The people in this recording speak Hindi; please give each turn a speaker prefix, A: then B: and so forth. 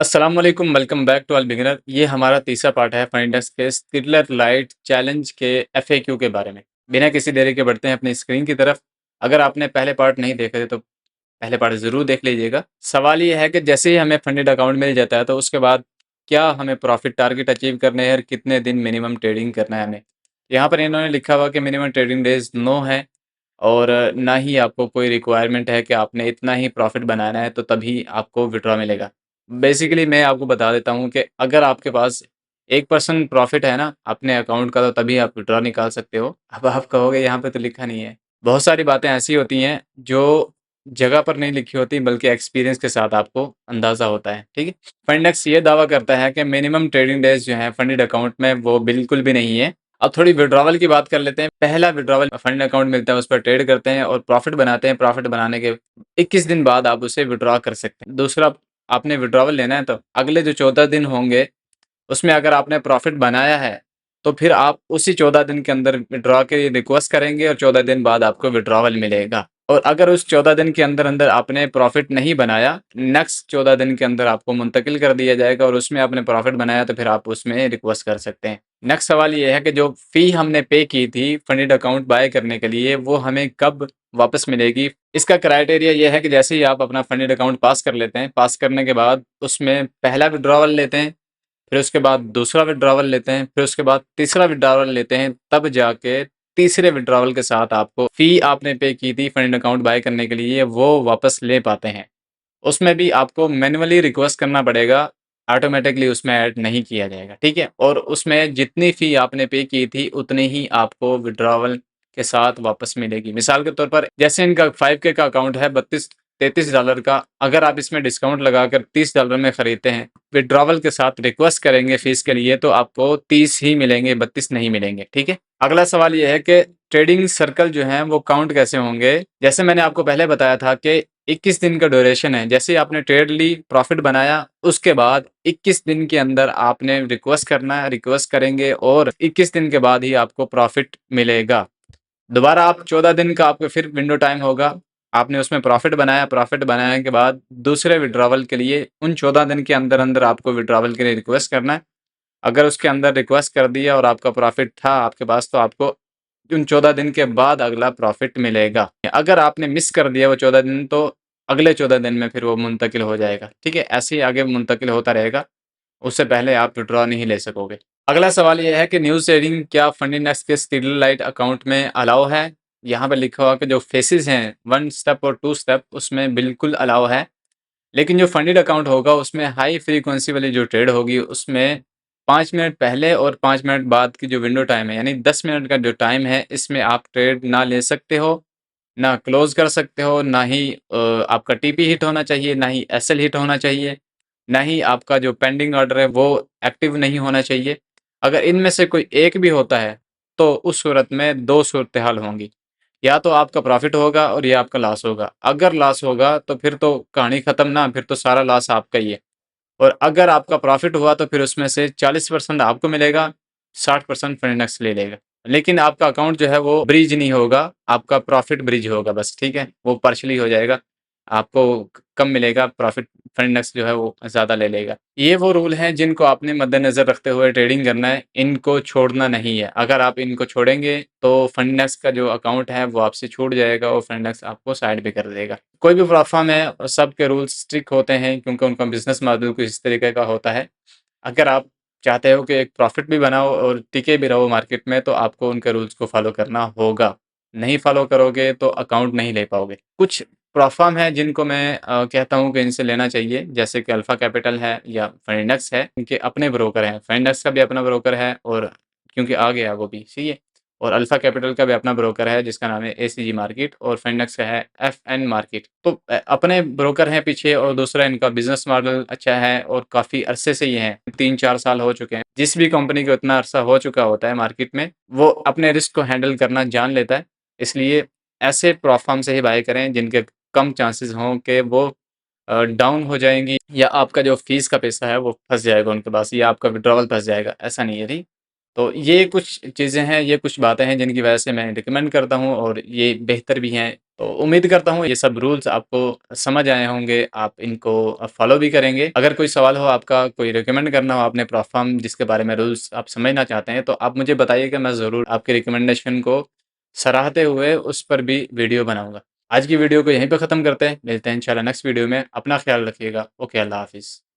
A: अस्सलाम वालेकुम, welcome back to all beginner. ये हमारा तीसरा पार्ट है फाइंडेक्स के स्टिडलर लाइट चैलेंज के एफएक्यू के बारे में। बिना किसी देरी के बढ़ते हैं अपनी स्क्रीन की तरफ। अगर आपने पहले पार्ट नहीं देखे थे तो पहले पार्ट ज़रूर देख लीजिएगा। सवाल ये है कि जैसे ही हमें फंडेड अकाउंट मिल जाता है तो उसके बाद क्या हमें प्रॉफिट टारगेट अचीव करने हैं और कितने दिन मिनिमम ट्रेडिंग करना है हमें। यहाँ पर इन्होंने लिखा हुआ कि मिनिमम ट्रेडिंग डेज़ 9 है और ना ही आपको कोई रिक्वायरमेंट है कि आपने इतना ही प्रॉफिट बनाना है तो तभी आपको विड्रॉ मिलेगा। बेसिकली मैं आपको बता देता हूँ कि अगर आपके पास 1% प्रॉफिट है ना अपने अकाउंट का तो तभी आप विड्रॉ निकाल सकते हो। अब आप कहोगे यहाँ पे तो लिखा नहीं है। बहुत सारी बातें ऐसी होती हैं जो जगह पर नहीं लिखी होती बल्कि एक्सपीरियंस के साथ आपको अंदाज़ा होता है, ठीक है? फंडेक्स ये दावा करता है कि मिनिमम ट्रेडिंग डेज़ जो हैं फंडेड अकाउंट में वो बिल्कुल भी नहीं है। अब थोड़ी विड्रॉवल की बात कर लेते हैं। पहला विड्रॉवल फंड अकाउंट मिलता है उस पर ट्रेड करते हैं और प्रॉफिट बनाते हैं। प्रॉफिट बनाने के 21 दिन बाद आप उसे विड्रॉ कर सकते हैं। दूसरा आपने विड्रॉवल लेना है तो अगले जो 14 दिन होंगे उसमें अगर आपने प्रॉफिट बनाया है तो फिर आप उसी 14 दिन के अंदर विड्रॉ के लिए रिक्वेस्ट करेंगे और 14 दिन बाद आपको विड्रॉवल मिलेगा। और अगर उस 14 दिन के अंदर आपने प्रॉफिट नहीं बनाया, नेक्स्ट 14 दिन के अंदर आपको मुंतकिल कर दिया जाएगा और उसमें आपने प्रॉफिट बनाया तो फिर आप उसमें रिक्वेस्ट कर सकते हैं। नेक्स्ट सवाल ये है कि जो फ़ी हमने पे की थी फंडेड अकाउंट बाय करने के लिए वो हमें कब वापस मिलेगी? इसका क्राइटेरिया ये है कि जैसे ही आप अपना फंडेड अकाउंट पास कर लेते हैं, पास करने के बाद उसमें पहला विड्रॉवल लेते हैं, फिर उसके बाद दूसरा विड्रॉवल लेते हैं, फिर उसके बाद तीसरा विड्रॉवल लेते हैं, तब जाके तीसरे विड्रॉवल के साथ आपको फ़ी आपने पे की थी फंड अकाउंट बाय करने के लिए वो वापस ले पाते हैं। उसमें भी आपको मैन्युअली रिक्वेस्ट करना पड़ेगा, ऑटोमैटिकली उसमें ऐड नहीं किया जाएगा, ठीक है? और उसमें जितनी फ़ी आपने पे की थी उतनी ही आपको विड्रॉवल के साथ वापस मिलेगी। मिसाल के तौर पर जैसे इनका 5K का अकाउंट है 32-33 डॉलर का, अगर आप इसमें डिस्काउंट लगाकर $30 में खरीदते हैं, विड्रॉवल के साथ रिक्वेस्ट करेंगे फ़ीस के लिए तो आपको 30 ही मिलेंगे, 32 नहीं मिलेंगे, ठीक है? अगला सवाल ये है कि ट्रेडिंग सर्कल जो हैं वो काउंट कैसे होंगे? जैसे मैंने आपको पहले बताया था कि 21 दिन का ड्यूरेशन है। जैसे ही आपने ट्रेड ली, प्रॉफिट बनाया, उसके बाद 21 दिन के अंदर आपने रिक्वेस्ट करना है, रिक्वेस्ट करेंगे और 21 दिन के बाद ही आपको प्रॉफिट मिलेगा। दोबारा आप 14 दिन का आपको फिर विंडो टाइम होगा। आपने उसमें प्रॉफिट बनाया, प्रॉफिट बनाने के बाद दूसरे विड्रॉवल के लिए उन 14 दिन के अंदर आपको विड्रॉवल के लिए रिक्वेस्ट करना है। अगर उसके अंदर रिक्वेस्ट कर दिया और आपका प्रॉफिट था आपके पास तो आपको उन 14 दिन के बाद अगला प्रॉफिट मिलेगा। अगर आपने मिस कर दिया वो 14 दिन तो अगले 14 दिन में फिर वो मुंतकिल हो जाएगा, ठीक है? ऐसे ही आगे मुंतकिल होता रहेगा, उससे पहले आप विथड्रॉ नहीं ले सकोगे। अगला सवाल ये है कि न्यूज़ ट्रेडिंग क्या फंडिनेक्स के स्टिडलाइट अकाउंट में अलाउ है? यहाँ पे लिखा हुआ कि जो फेसेज़ हैं 1 स्टेप और 2 स्टेप उसमें बिल्कुल अलाउ है। लेकिन जो फंडेड अकाउंट होगा उसमें हाई फ्रीक्वेंसी वाली जो ट्रेड होगी उसमें 5 मिनट पहले और 5 मिनट बाद की जो विंडो टाइम है यानी 10 मिनट का जो टाइम है इसमें आप ट्रेड ना ले सकते हो, ना क्लोज़ कर सकते हो, ना ही आपका टीपी हिट होना चाहिए, ना ही एसएल हिट होना चाहिए, ना ही आपका जो पेंडिंग ऑर्डर है वो एक्टिव नहीं होना चाहिए। अगर इनमें से कोई एक भी होता है तो उस सूरत में 2 सूरत हाल होंगी। या तो आपका प्रॉफ़िट होगा और या आपका लॉस होगा। अगर लॉस होगा तो फिर तो कहानी ख़त्म ना, फिर तो सारा लॉस आपका ही है। और अगर आपका प्रॉफ़िट हुआ तो फिर उसमें से 40% आपको मिलेगा, 60% फाइनेंस ले लेगा। लेकिन आपका अकाउंट जो है वो ब्रीच नहीं होगा, आपका प्रॉफ़िट ब्रीच होगा बस, ठीक है? वो पार्शियली हो जाएगा। आपको कम मिलेगा, प्रॉफ़िट फाइनेंस जो है वो ज़्यादा ले लेगा। ये वो रूल हैं जिनको आपने मद्देनज़र रखते हुए ट्रेडिंग करना है, इनको छोड़ना नहीं है। अगर आप इनको छोड़ेंगे तो फंडेक्स का जो अकाउंट है वो आपसे छूट जाएगा और फंडेक्स आपको साइड पे कर देगा। कोई भी प्लेटफ़ॉर्म है और सबके रूल्स स्ट्रिक्ट होते हैं क्योंकि उनका बिज़नेस मॉडल कुछ इस तरीके का होता है। अगर आप चाहते हो कि एक प्रॉफ़िट भी बनाओ और टिके भी रहो मार्केट में तो आपको उनके रूल्स को फ़ॉलो करना होगा। नहीं फ़ॉलो करोगे तो अकाउंट नहीं ले पाओगे। कुछ प्लेटफ़ॉर्म हैं जिनको मैं कहता हूँ कि इनसे लेना चाहिए जैसे कि अल्फ़ा कैपिटल है या फाइनेक्स है, इनके अपने ब्रोकर हैं। फाइनेक्स का भी अपना ब्रोकर है और क्योंकि आ गया वो भी, सही है? और अल्फ़ा कैपिटल का भी अपना ब्रोकर है जिसका नाम है एसीजी मार्केट और फाइनेक्स का है एफएन मार्केट। तो अपने ब्रोकर हैं पीछे और दूसरा इनका बिज़नेस मॉडल अच्छा है और काफ़ी अरसे से ये हैं, 3-4 साल हो चुके हैं। जिस भी कंपनी को इतना अरसा हो चुका होता है मार्केट में, वो अपने रिस्क को हैंडल करना जान लेता है। इसलिए ऐसे प्लेटफ़ॉर्म से ही बाय करें जिनके कम चांसेस हों कि वो डाउन हो जाएँगी या आपका जो फ़ीस का पैसा है वो फँस जाएगा उनके पास या आपका विथड्रॉवल फँस जाएगा, ऐसा नहीं है, ठीक? तो ये कुछ चीज़ें हैं, ये कुछ बातें हैं जिनकी वजह से मैं रिकमेंड करता हूँ और ये बेहतर भी हैं। तो उम्मीद करता हूँ ये सब रूल्स आपको समझ आए होंगे, आप इनको फ़ॉलो भी करेंगे। अगर कोई सवाल हो आपका, कोई रिकमेंड करना हो आपने प्लेटफ़ॉर्म जिसके बारे में रूल्स आप समझना चाहते हैं, तो आप मुझे बताइएगा, मैं ज़रूर आपकी रिकमेंडेशन को सराहते हुए उस पर भी वीडियो बनाऊँगा। आज की वीडियो को यहीं पे ख़त्म करते हैं, मिलते हैं इंशाल्लाह नेक्स्ट वीडियो में। अपना ख़्याल रखिएगा। ओके, अल्लाह हाफ़िज़।